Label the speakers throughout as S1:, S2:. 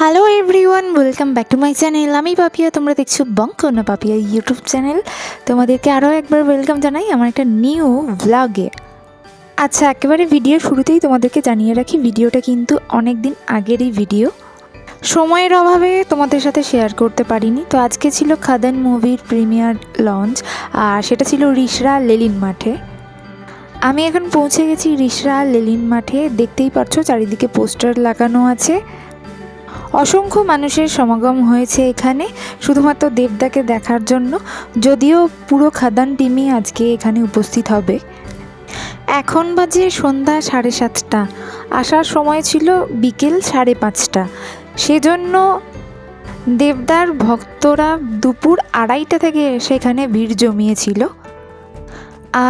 S1: Hello everyone, welcome back to my channel. আমি পাপিয়া, তোমরা দেখছো বঙ্কনা পাপিয়া ইউটিউব চ্যানেল। তোমাদেরকে আরও একবার ওয়েলকাম জানাই আমার একটা নিউ ব্লগে। আচ্ছা, একেবারে ভিডিওর শুরুতেই তোমাদেরকে জানিয়ে রাখি, ভিডিওটা কিন্তু অনেক দিন আগেরই ভিডিও, সময়ের অভাবে তোমাদের সাথে শেয়ার করতে পারিনি। তো আজকে ছিল খাদান মুভির প্রিমিয়ার লঞ্চ, আর সেটা ছিল রিষড়া লেলিন মাঠে। আমি এখন পৌঁছে গেছি রিষড়া লেলিন মাঠে। দেখতেই পাচ্ছো চারিদিকে পোস্টার লাগানো আছে। অসংখ্য মানুষের সমাগম হয়েছে এখানে শুধুমাত্র দেবদাকে দেখার জন্য, যদিও পুরো খাদান টিমই আজকে এখানে উপস্থিত হবে। এখন বাজে সন্ধ্যা 7:30, আসার সময় ছিল বিকেল 5:30। সেজন্য দেবদার ভক্তরা দুপুর 2:30 থেকে সেখানে ভিড় জমিয়েছিল।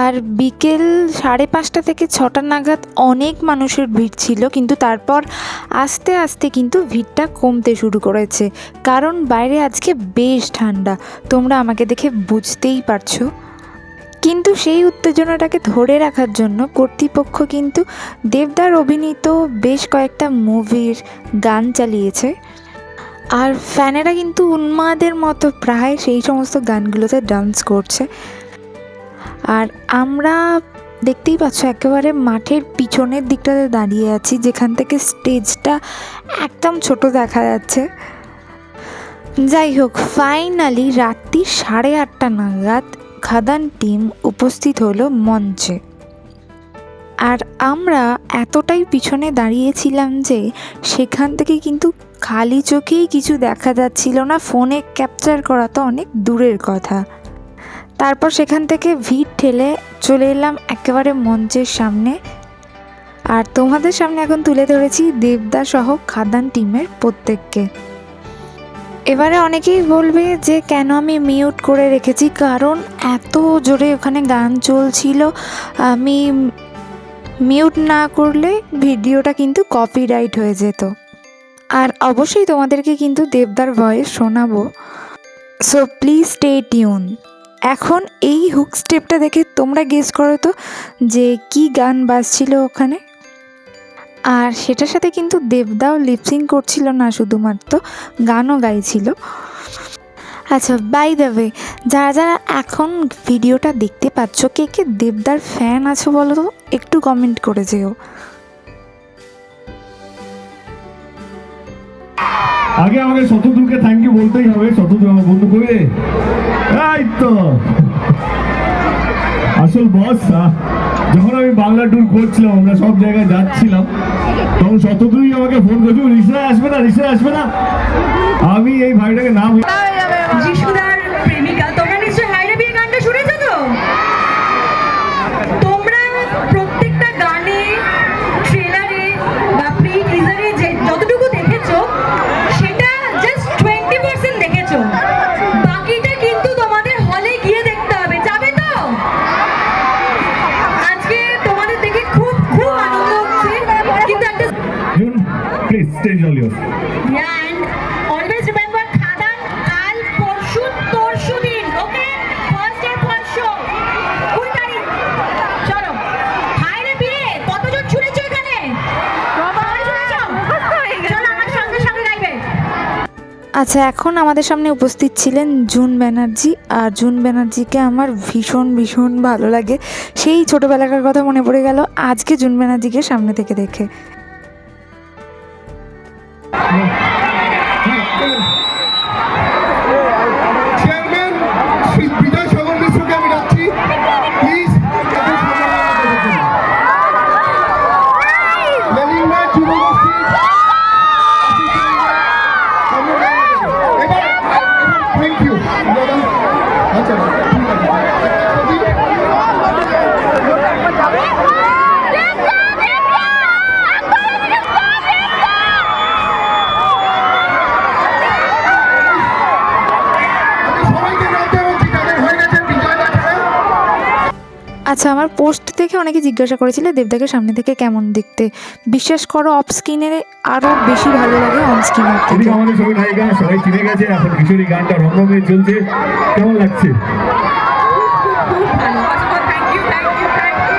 S1: আর বিকেল 5:30 থেকে 6টা নাগাদ অনেক মানুষের ভিড় ছিল, কিন্তু তারপর আস্তে আস্তে কিন্তু ভিড়টা কমতে শুরু করেছে, কারণ বাইরে আজকে বেশ ঠান্ডা, তোমরা আমাকে দেখে বুঝতেই পারছো। কিন্তু সেই উত্তেজনাটাকে ধরে রাখার জন্য কর্তৃপক্ষ কিন্তু দেবদার অভিনীত বেশ কয়েকটা মুভির গান চালিয়েছে, আর ফ্যানেরা কিন্তু উন্মাদের মতো প্রায় সেই সমস্ত গানগুলোতে ডান্স করছে। আর আমরা দেখতেই পাচ্ছ একেবারে মাঠের পিছনের দিকটাতে দাঁড়িয়ে আছি, যেখান থেকে স্টেজটা একদম ছোট দেখা যাচ্ছে। যাই হোক, ফাইনালি রাত্রি 8:30 নাগাদ খাদান টিম উপস্থিত হলো মঞ্চে। আর আমরা এতটাই পিছনে দাঁড়িয়েছিলাম যে সেখান থেকে কিন্তু খালি চোখেই কিছু দেখা যাচ্ছিল না, ফোনে ক্যাপচার করা তো অনেক দূরের কথা। তারপর সেখান থেকে ভিড় ঠেলে চলে এলাম একেবারে মঞ্চের সামনে, আর তোমাদের সামনে এখন তুলে ধরেছি দেবদা সহ খাদান টিমের প্রত্যেককে। এবারে অনেকেই বলবে যে কেন আমি মিউট করে রেখেছি, কারণ এত জোরে ওখানে গান চলছিল, আমি মিউট না করলে ভিডিওটা কিন্তু কপিরাইট হয়ে যেত। আর অবশ্যই তোমাদেরকে কিন্তু দেবদার ভয়েস শোনাবো, সো প্লিজ স্টে টিউন। এখন এই হুক স্টেপটা দেখে তোমরা গেস করো তো যে কি গান বাজছিল ওখানে। আর সেটার সাথে কিন্তু দেবদাও লিপসিং করছিল না, শুধুমাত্র গানও গাইছিল। আচ্ছা, বাই দ্য ওয়ে, যারা যারা এখন ভিডিওটা দেখতে পাচ্ছ, কে কে দেবদার ফ্যান আছো বলো তো, একটু কমেন্ট করে যেও।
S2: আগে আমাকে শতদূরকে থ্যাংক ইউ বলতেই হবে। শতদূর আমার বন্ধু করে, এই তো আসল বস। যখন আমি বাংলা ট্যুর করছিলাম, আমরা সব জায়গায় যাচ্ছিলাম, তখন শতদূরই আমাকে ফোন করছিল, রিষড়ায় আসবে না, রিষড়ায় আসবে না। আমি এই ভাইটাকে নাম
S3: যিশুদার প্রেমিকা, তোমরা নিশ্চয়ই হায়রে বিয়ে গানটা শুনেছো তো? তোমরা প্রত্যেকটা গানে, ট্রেলারে বা প্রি টিজারে যতটুকু দেখেছো সেটা জাস্ট 20% দেখেছো, বাকিটা কিন্তু তোমাদের হলে গিয়ে দেখতে হবে। যাবে তো? আজকে তোমাদের দেখে খুব খুব আনন্দ হচ্ছে, কিন্তু একটা
S2: please stage all your.
S3: and always remember খাদান কাল পরশু তরশু দিন, ওকে? ফার্স্ট ডে ফার্স্ট শো, কুড়ি তারিখ। চলো, হায়রে বিয়ে কতজন শুনেছো এখানে? সবাই শুনেছো? চলো আমার সঙ্গে সঙ্গে গাইবে।
S1: আচ্ছা, এখন আমাদের সামনে উপস্থিত ছিলেন জুন ব্যানার্জি, আর জুন ব্যানার্জিকে আমার ভীষণ ভীষণ ভালো লাগে। সেই ছোটোবেলাকার কথা মনে পড়ে গেল আজকে জুন ব্যানার্জিকে সামনে থেকে দেখে।
S4: চেয়ারম্যান শ্রী বিজয় সাগর মিশ্রকে আমি ডাকছি, প্লিজ। লেলিন মাঠ যুবগোষ্ঠী এবার থ্যাংক ইউ দাদা। আচ্ছা, ঠিক আছে।
S1: আচ্ছা, আমার পোস্ট দেখে অনেকে জিজ্ঞাসা করেছিল দেবদাকে সামনে থেকে কেমন দেখতে। বিশ্বাস করো, অফ স্ক্রিনে আরও বেশি ভালো লাগে অন স্ক্রিনের থেকে।
S2: আমাদের সবাই নায়িকা সবাই চিনে গেছে, এখন কিশোরী গানটা রঙ্গমে চলছে, কেমন লাগছে?
S3: খুব ভালো, thank you thank you thank you.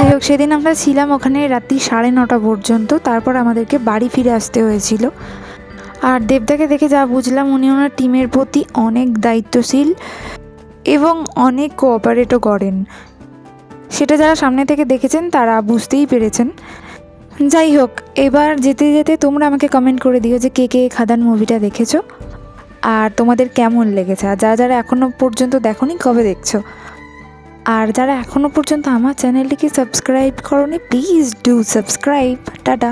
S1: যাই হোক, সেদিন আমরা ছিলাম ওখানে রাত্রি 9:30 পর্যন্ত, তারপর আমাদেরকে বাড়ি ফিরে আসতে হয়েছিল। আর দেবদাকে দেখে যা বুঝলাম, উনি ওনার টিমের প্রতি অনেক দায়িত্বশীল এবং অনেক কোঅপারেটও করেন। সেটা যারা সামনে থেকে দেখেছেন তারা বুঝতেই পেরেছেন। যাই হোক, এবার যেতে যেতে তোমরা আমাকে কমেন্ট করে দিও যে কে কে খাদান মুভিটা দেখেছো আর তোমাদের কেমন লেগেছে। আর যারা যারা এখনও পর্যন্ত দেখোনি, কবে দেখছো। আর যারা এখনও পর্যন্ত আমার চ্যানেলটিকে সাবস্ক্রাইব করোনি, প্লিজ ডু সাবস্ক্রাইব। টাটা।